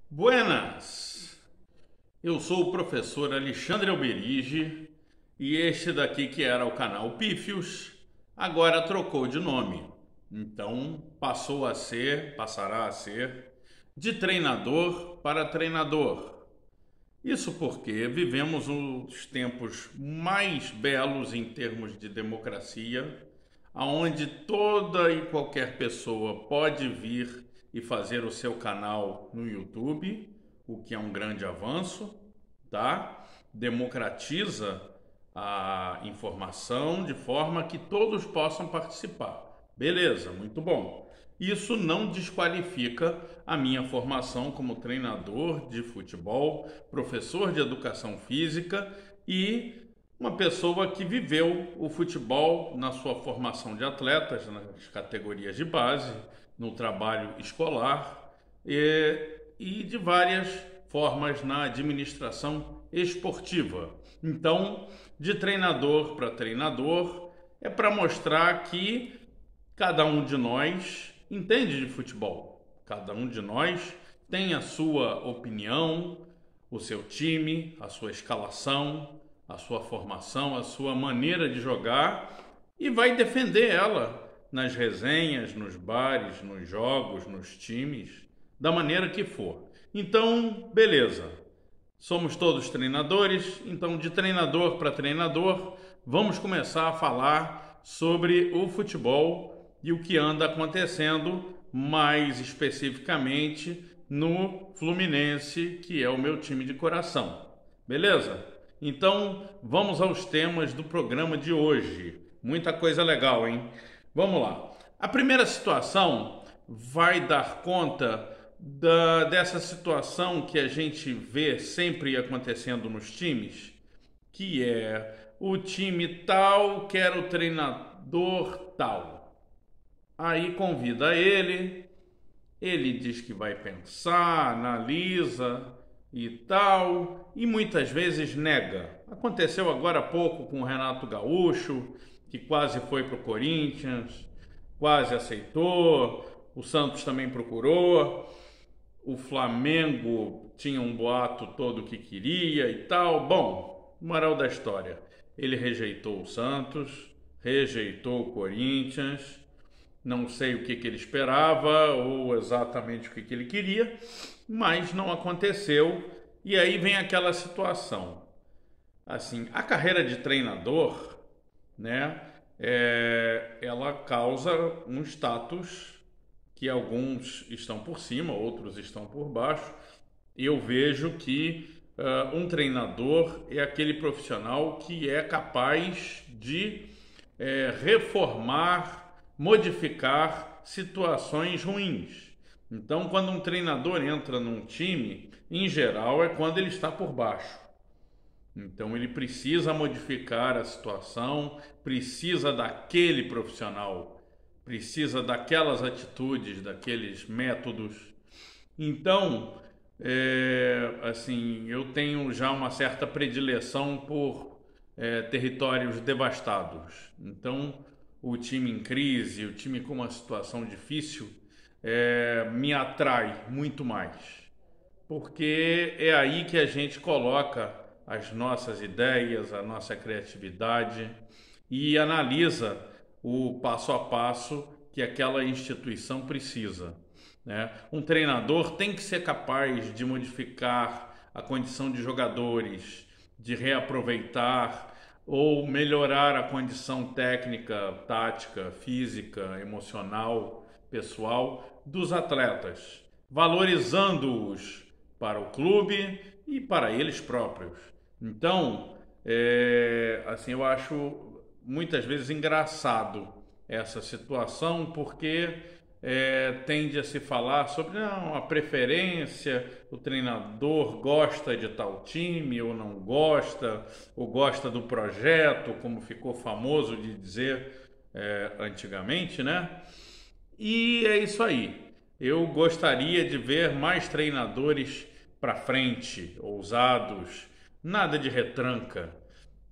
Buenas! Eu sou o professor Alexandre Alberige e este daqui que era o canal Pífios, agora trocou de nome. Então passará a ser de treinador para treinador. Isso porque vivemos os tempos mais belos em termos de democracia, aonde toda e qualquer pessoa pode vir e fazer o seu canal no YouTube, o que é um grande avanço, tá? Democratiza a informação de forma que todos possam participar. Beleza, muito bom. Isso não desqualifica a minha formação como treinador de futebol, professor de educação física e uma pessoa que viveu o futebol na sua formação de atletas, nas categorias de base, no trabalho escolar e de várias formas na administração esportiva. Então, de treinador para treinador, é para mostrar que cada um de nós entende de futebol. Cada um de nós tem a sua opinião, o seu time, a sua escalação, a sua formação, a sua maneira de jogar e vai defender ela nas resenhas, nos bares, nos jogos, nos times, da maneira que for. Então, beleza. Somos todos treinadores, então de treinador para treinador, vamos começar a falar sobre o futebol e o que anda acontecendo, mais especificamente no Fluminense, que é o meu time de coração. Beleza? Então, vamos aos temas do programa de hoje. Muita coisa legal, hein? Vamos lá. A primeira situação vai dar conta dessa situação que a gente vê sempre acontecendo nos times, que é o time tal quer o treinador tal. Aí convida ele diz que vai pensar, analisa e tal, e muitas vezes nega. Aconteceu agora há pouco com o Renato Gaúcho, que quase foi para o Corinthians, quase aceitou, o Santos também procurou, o Flamengo tinha um boato todo que queria e tal. Bom, moral da história, ele rejeitou o Santos, rejeitou o Corinthians. Não sei o que ele esperava ou exatamente o que ele queria, mas não aconteceu. E aí vem aquela situação. Assim, a carreira de treinador, né, ela causa um status que alguns estão por cima, outros estão por baixo. Eu vejo que um treinador é aquele profissional que é capaz de reformar, modificar situações ruins. Então, quando um treinador entra num time, em geral é quando ele está por baixo. Então, ele precisa modificar a situação, precisa daquele profissional, precisa daquelas atitudes, daqueles métodos. Então, assim, eu tenho já uma certa predileção por territórios devastados. Então, o time em crise, o time com uma situação difícil, me atrai muito mais. Porque é aí que a gente coloca as nossas ideias, a nossa criatividade e analisa o passo a passo que aquela instituição precisa, né? Um treinador tem que ser capaz de modificar a condição de jogadores, de reaproveitar ou melhorar a condição técnica, tática, física, emocional, pessoal dos atletas, valorizando-os para o clube e para eles próprios. Então, assim, eu acho muitas vezes engraçado essa situação, porque tende a se falar sobre não, a preferência, o treinador gosta de tal time ou não gosta, ou gosta do projeto, como ficou famoso de dizer antigamente, né? E é isso aí. Eu gostaria de ver mais treinadores para frente, ousados, nada de retranca.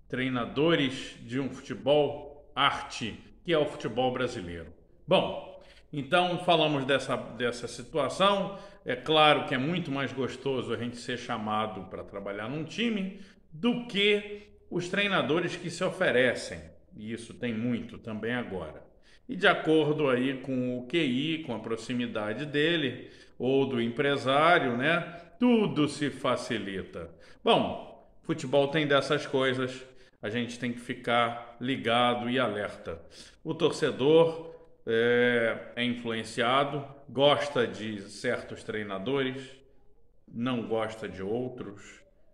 Treinadores de um futebol arte, que é o futebol brasileiro. Bom, Então, falamos dessa situação. É claro que é muito mais gostoso a gente ser chamado para trabalhar num time do que os treinadores que se oferecem. E isso tem muito também agora. E de acordo aí com o QI, com a proximidade dele ou do empresário, né? Tudo se facilita. Bom, futebol tem dessas coisas. A gente tem que ficar ligado e alerta. O torcedor é influenciado, gosta de certos treinadores, não gosta de outros,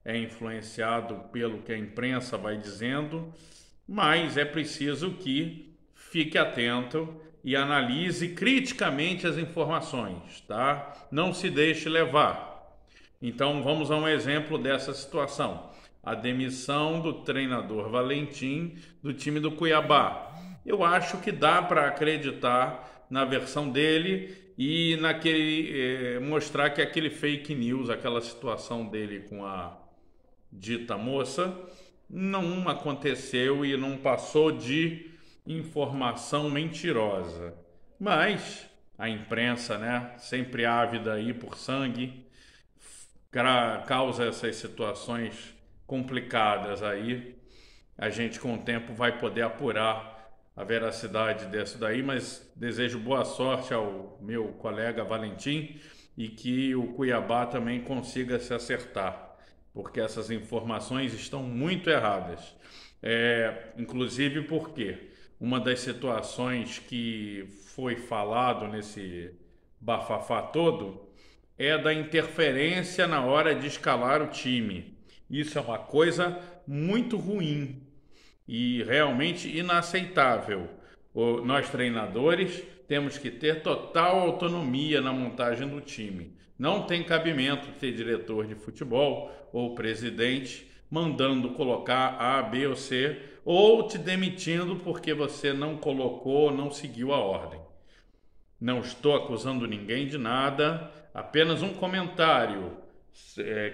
é influenciado pelo que a imprensa vai dizendo, mas é preciso que fique atento e analise criticamente as informações, tá? Não se deixe levar. Então vamos a um exemplo dessa situação. A demissão do treinador Valentim do time do Cuiabá. Eu acho que dá para acreditar na versão dele e naquele mostrar que aquele fake news, aquela situação dele com a dita moça, não aconteceu e não passou de informação mentirosa. Mas a imprensa, né, sempre ávida aí por sangue, causa essas situações complicadas aí. A gente com o tempo vai poder apurar a veracidade disso daí, mas desejo boa sorte ao meu colega Valentim e que o Cuiabá também consiga se acertar, porque essas informações estão muito erradas. Inclusive porque uma das situações que foi falado nesse bafafá todo é da interferência na hora de escalar o time. Isso é uma coisa muito ruim e realmente inaceitável. Nós treinadores temos que ter total autonomia na montagem do time. Não tem cabimento ter diretor de futebol ou presidente mandando colocar A, B ou C ou te demitindo porque você não colocou, não seguiu a ordem. Não estou acusando ninguém de nada, apenas um comentário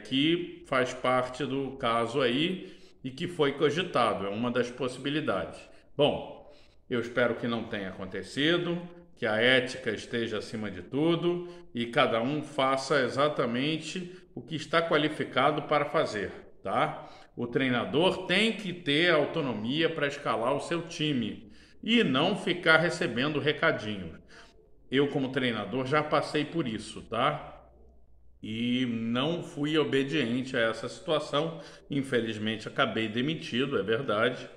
que faz parte do caso aí e que foi cogitado, é uma das possibilidades. Bom, eu espero que não tenha acontecido, que a ética esteja acima de tudo e cada um faça exatamente o que está qualificado para fazer, tá? O treinador tem que ter autonomia para escalar o seu time e não ficar recebendo recadinhos. Eu, como treinador, já passei por isso, tá? E não fui obediente a essa situação. Infelizmente, acabei demitido, é verdade.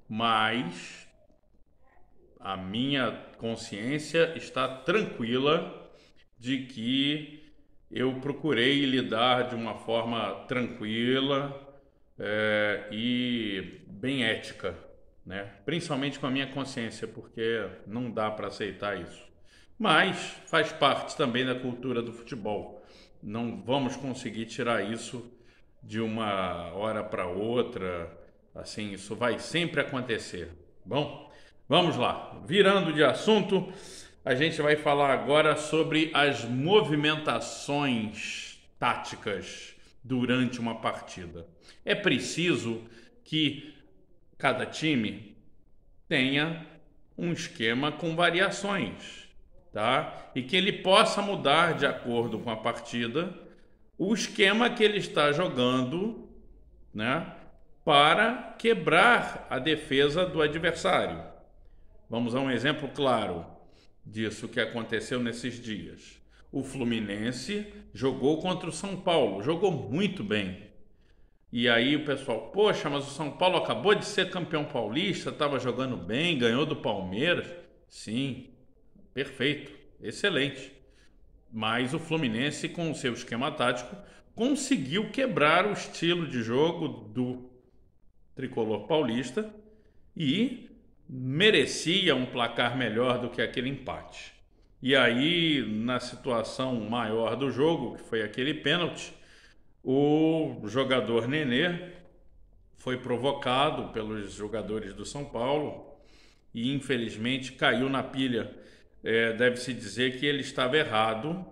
Mas a minha consciência está tranquila de que eu procurei lidar de uma forma tranquila e bem ética, né? Principalmente com a minha consciência, porque não dá para aceitar isso. Mas faz parte também da cultura do futebol. Não vamos conseguir tirar isso de uma hora para outra. Assim, isso vai sempre acontecer. Bom, vamos lá. Virando de assunto, a gente vai falar agora sobre as movimentações táticas durante uma partida. É preciso que cada time tenha um esquema com variações, tá? E que ele possa mudar de acordo com a partida o esquema que ele está jogando, né? Para quebrar a defesa do adversário. Vamos a um exemplo claro disso que aconteceu nesses dias. O Fluminense jogou contra o São Paulo, jogou muito bem. E aí o pessoal, poxa, mas o São Paulo acabou de ser campeão paulista, estava jogando bem, ganhou do Palmeiras. Sim, perfeito, excelente. Mas o Fluminense, com o seu esquema tático, conseguiu quebrar o estilo de jogo do tricolor paulista e merecia um placar melhor do que aquele empate. E aí, na situação maior do jogo, que foi aquele pênalti, o jogador Nenê foi provocado pelos jogadores do São Paulo e infelizmente caiu na pilha. Deve-se dizer que ele estava errado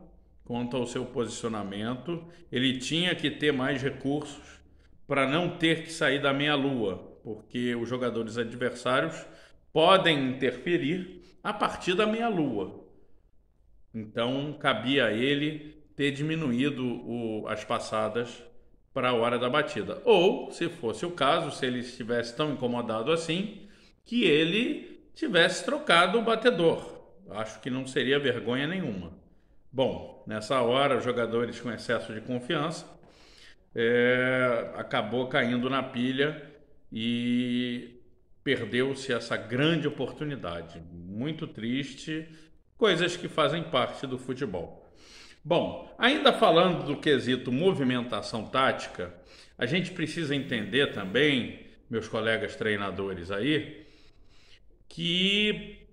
quanto ao seu posicionamento. Ele tinha que ter mais recursos para não ter que sair da meia-lua, porque os jogadores adversários podem interferir a partir da meia-lua. Então, cabia a ele ter diminuído as passadas para a hora da batida. Ou, se fosse o caso, se ele estivesse tão incomodado assim, que ele tivesse trocado o batedor. Acho que não seria vergonha nenhuma. Bom, nessa hora, os jogadores com excesso de confiança acabou caindo na pilha e perdeu-se essa grande oportunidade. Muito triste, coisas que fazem parte do futebol. Bom, ainda falando do quesito movimentação tática, a gente precisa entender também, meus colegas treinadores aí, que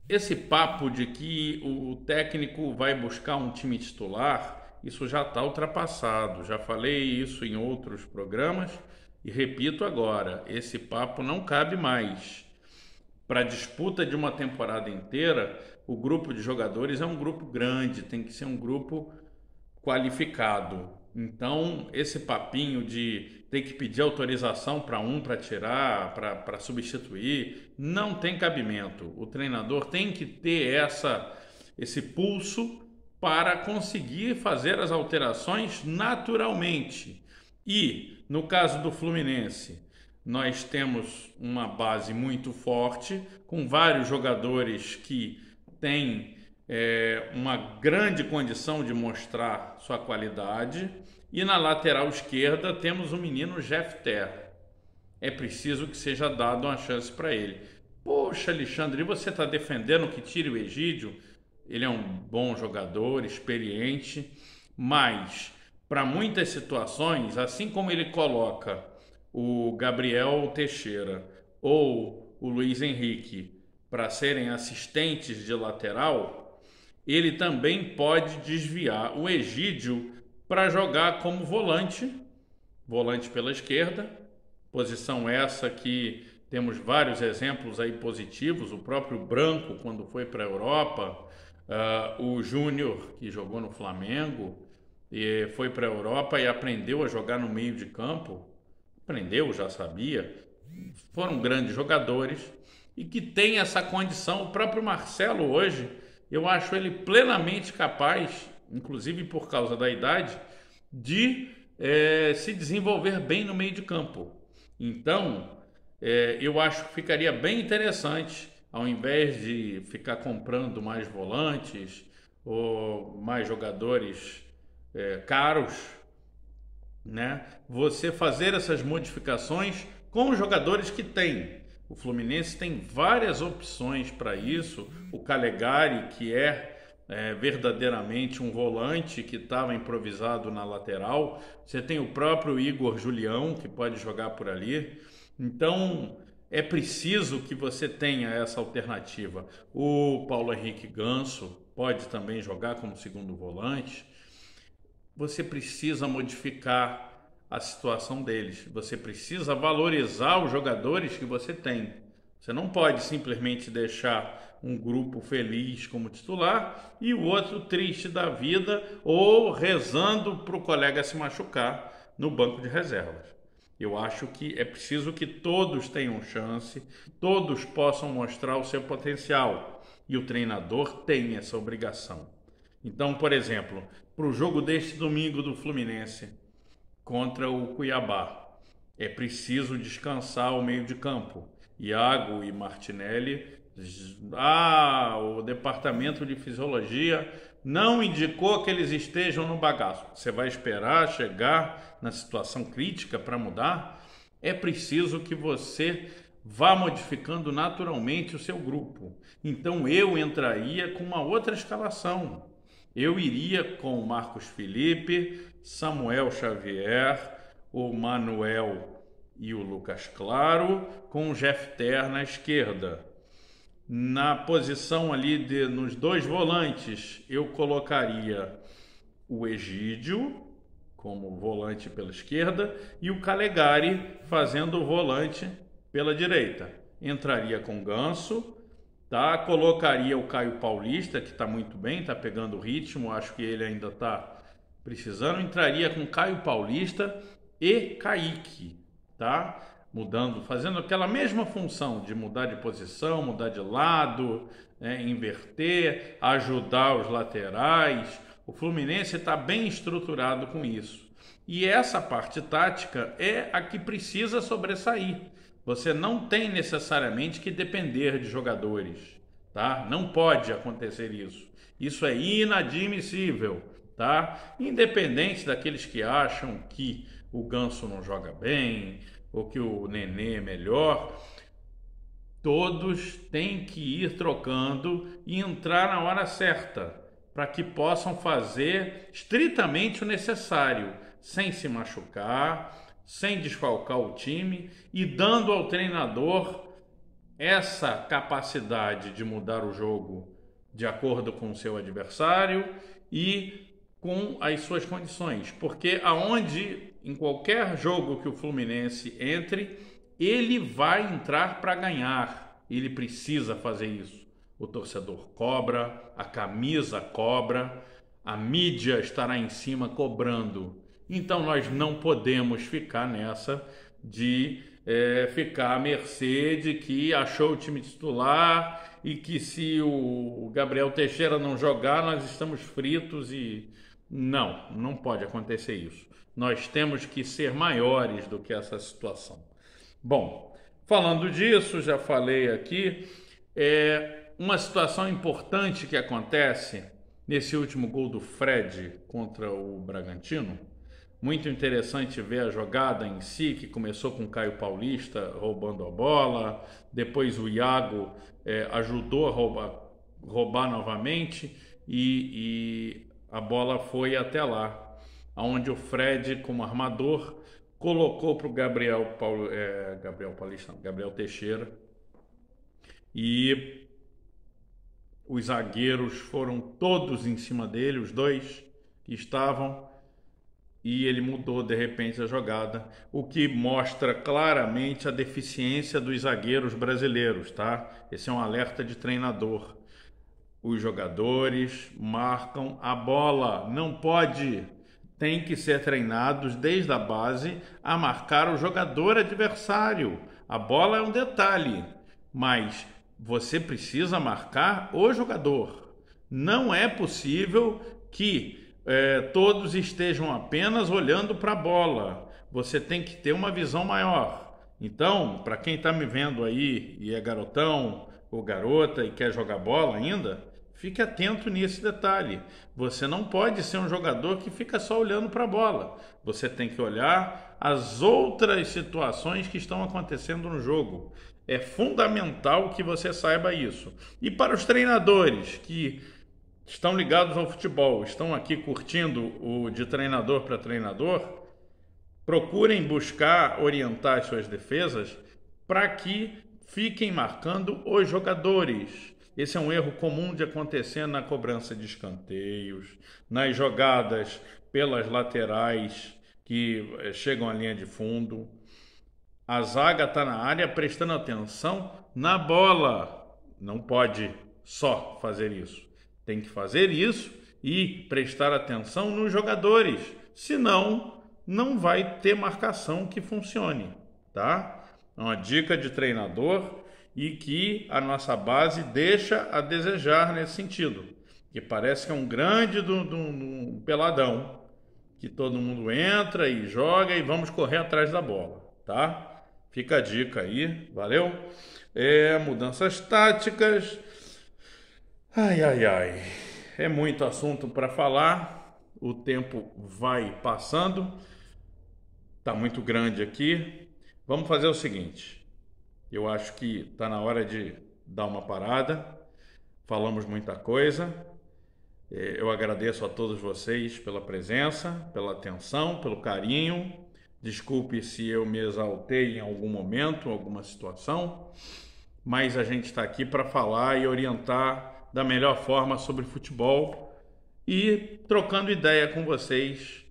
esse papo de que o técnico vai buscar um time titular, isso já está ultrapassado. Já falei isso em outros programas e repito agora, esse papo não cabe mais. Para a disputa de uma temporada inteira, o grupo de jogadores é um grupo grande, tem que ser um grupo qualificado. Então, esse papinho de ter que pedir autorização para tirar, para substituir, não tem cabimento. O treinador tem que ter esse pulso para conseguir fazer as alterações naturalmente. E, no caso do Fluminense, nós temos uma base muito forte, com vários jogadores que têm uma grande condição de mostrar sua qualidade. E na lateral esquerda temos o menino Jefter. É preciso que seja dado uma chance para ele. Poxa, Alexandre, e você está defendendo que tire o Egídio? Ele é um bom jogador, experiente, mas para muitas situações, assim como ele coloca o Gabriel Teixeira ou o Luiz Henrique para serem assistentes de lateral, ele também pode desviar o Egídio para jogar como volante pela esquerda, posição essa que temos vários exemplos aí positivos, o próprio Branco quando foi para a Europa, o Júnior que jogou no Flamengo e foi para a Europa e aprendeu a jogar no meio de campo, aprendeu, já sabia, foram grandes jogadores e que tem essa condição. O próprio Marcelo hoje, eu acho ele plenamente capaz, inclusive por causa da idade, de se desenvolver bem no meio de campo. Então, eu acho que ficaria bem interessante, ao invés de ficar comprando mais volantes ou mais jogadores caros, né, você fazer essas modificações com os jogadores que tem. O Fluminense tem várias opções para isso. O Calegari, que verdadeiramente um volante que estava improvisado na lateral. Você tem o próprio Igor Julião, que pode jogar por ali. Então, é preciso que você tenha essa alternativa. O Paulo Henrique Ganso pode também jogar como segundo volante. Você precisa modificar a situação deles. Você precisa valorizar os jogadores que você tem. Você não pode simplesmente deixar um grupo feliz como titular e o outro triste da vida ou rezando para o colega se machucar no banco de reservas. Eu acho que é preciso que todos tenham chance, todos possam mostrar o seu potencial e o treinador tem essa obrigação. Então, por exemplo, para o jogo deste domingo do Fluminense contra o Cuiabá, é preciso descansar o meio de campo. Iago e Martinelli, o departamento de fisiologia não indicou que eles estejam no bagaço. Você vai esperar chegar na situação crítica para mudar? É preciso que você vá modificando naturalmente o seu grupo. Então eu entraria com uma outra escalação. Eu iria com o Marcos Felipe, Samuel Xavier, o Manuel e o Lucas Claro, com o Jefter na esquerda. Na posição ali nos dois volantes, eu colocaria o Egídio como volante pela esquerda e o Calegari fazendo o volante pela direita. Entraria com Ganso, tá? Colocaria o Caio Paulista, que está muito bem, está pegando o ritmo, acho que ele ainda está precisando. Entraria com Caio Paulista e Kaique, tá? mudando, fazendo aquela mesma função de mudar de posição, mudar de lado, inverter, ajudar os laterais. O Fluminense está bem estruturado com isso. E essa parte tática é a que precisa sobressair. Você não tem necessariamente que depender de jogadores, tá? Não pode acontecer isso. Isso é inadmissível, tá? Independente daqueles que acham que o Ganso não joga bem ou que o Nenê é melhor, todos têm que ir trocando e entrar na hora certa, para que possam fazer estritamente o necessário, sem se machucar, sem desfalcar o time e dando ao treinador essa capacidade de mudar o jogo de acordo com o seu adversário e com as suas condições. Porque em qualquer jogo que o Fluminense entre, ele vai entrar para ganhar. Ele precisa fazer isso. O torcedor cobra, a camisa cobra, a mídia estará em cima cobrando. Então nós não podemos ficar nessa de ficar à mercê de que achou o time titular e que se o Gabriel Teixeira não jogar, nós estamos fritos e... Não pode acontecer isso. Nós temos que ser maiores do que essa situação. Bom, falando disso, já falei aqui, uma situação importante que acontece nesse último gol do Fred contra o Bragantino. Muito interessante ver a jogada em si, que começou com o Caio Paulista roubando a bola, depois o Iago ajudou a roubar novamente e a bola foi até lá, onde o Fred, como armador, colocou para o Gabriel Teixeira e os zagueiros foram todos em cima dele, os dois que estavam, e ele mudou de repente a jogada, o que mostra claramente a deficiência dos zagueiros brasileiros, tá? Esse é um alerta de treinador. Os jogadores marcam a bola, não pode, tem que ser treinados desde a base a marcar o jogador adversário. A bola é um detalhe, mas você precisa marcar o jogador. Não é possível que todos estejam apenas olhando para a bola. Você tem que ter uma visão maior. Então, para quem está me vendo aí e é garotão ou garota e quer jogar bola ainda, fique atento nesse detalhe. Você não pode ser um jogador que fica só olhando para a bola. Você tem que olhar as outras situações que estão acontecendo no jogo. É fundamental que você saiba isso. E para os treinadores que estão ligados ao futebol, estão aqui curtindo o de treinador para treinador, procurem buscar orientar as suas defesas para que fiquem marcando os jogadores. Esse é um erro comum de acontecer na cobrança de escanteios, nas jogadas pelas laterais que chegam à linha de fundo. A zaga está na área prestando atenção na bola. Não pode só fazer isso. Tem que fazer isso e prestar atenção nos jogadores. Senão, não vai ter marcação que funcione, tá? É uma dica de treinador e que a nossa base deixa a desejar nesse sentido. Que parece que é um grande peladão, que todo mundo entra e joga e vamos correr atrás da bola, tá? Fica a dica aí, valeu? Mudanças táticas. Ai. É muito assunto para falar. O tempo vai passando. Tá muito grande aqui. Vamos fazer o seguinte. Eu acho que está na hora de dar uma parada. Falamos muita coisa. Eu agradeço a todos vocês pela presença, pela atenção, pelo carinho. Desculpe se eu me exaltei em algum momento, alguma situação, mas a gente está aqui para falar e orientar da melhor forma sobre futebol e trocando ideia com vocês,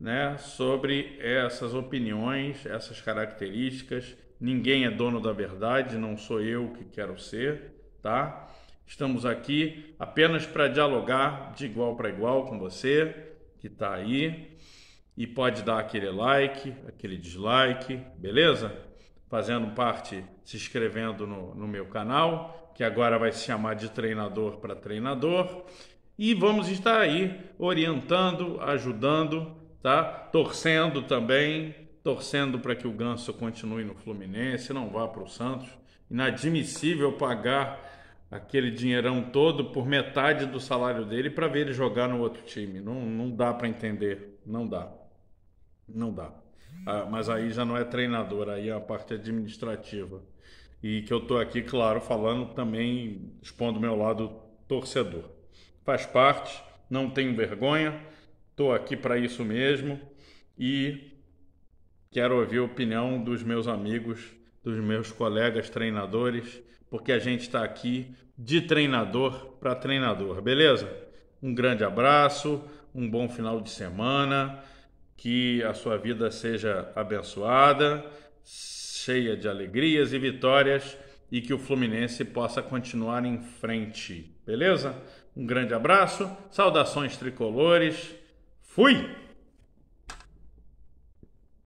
né, sobre essas opiniões, essas características. Ninguém é dono da verdade, não sou eu que quero ser, tá? Estamos aqui apenas para dialogar de igual para igual com você que está aí e pode dar aquele like, aquele dislike, beleza? fazendo parte, se inscrevendo no meu canal, que agora vai se chamar de Treinador para Treinador. E vamos estar aí orientando, ajudando, tá? Torcendo também, torcendo para que o Ganso continue no Fluminense, não vá para o Santos. Inadmissível pagar aquele dinheirão todo por metade do salário dele para ver ele jogar no outro time. Não dá para entender, não dá. Não dá. Mas aí já não é treinador, aí é a parte administrativa. E que eu estou aqui, claro, falando também, expondo meu lado torcedor. Faz parte, não tenho vergonha, estou aqui para isso mesmo e quero ouvir a opinião dos meus amigos, dos meus colegas treinadores, porque a gente está aqui de treinador para treinador, beleza? Um grande abraço, um bom final de semana, que a sua vida seja abençoada, cheia de alegrias e vitórias e que o Fluminense possa continuar em frente, beleza? Um grande abraço, saudações tricolores, fui!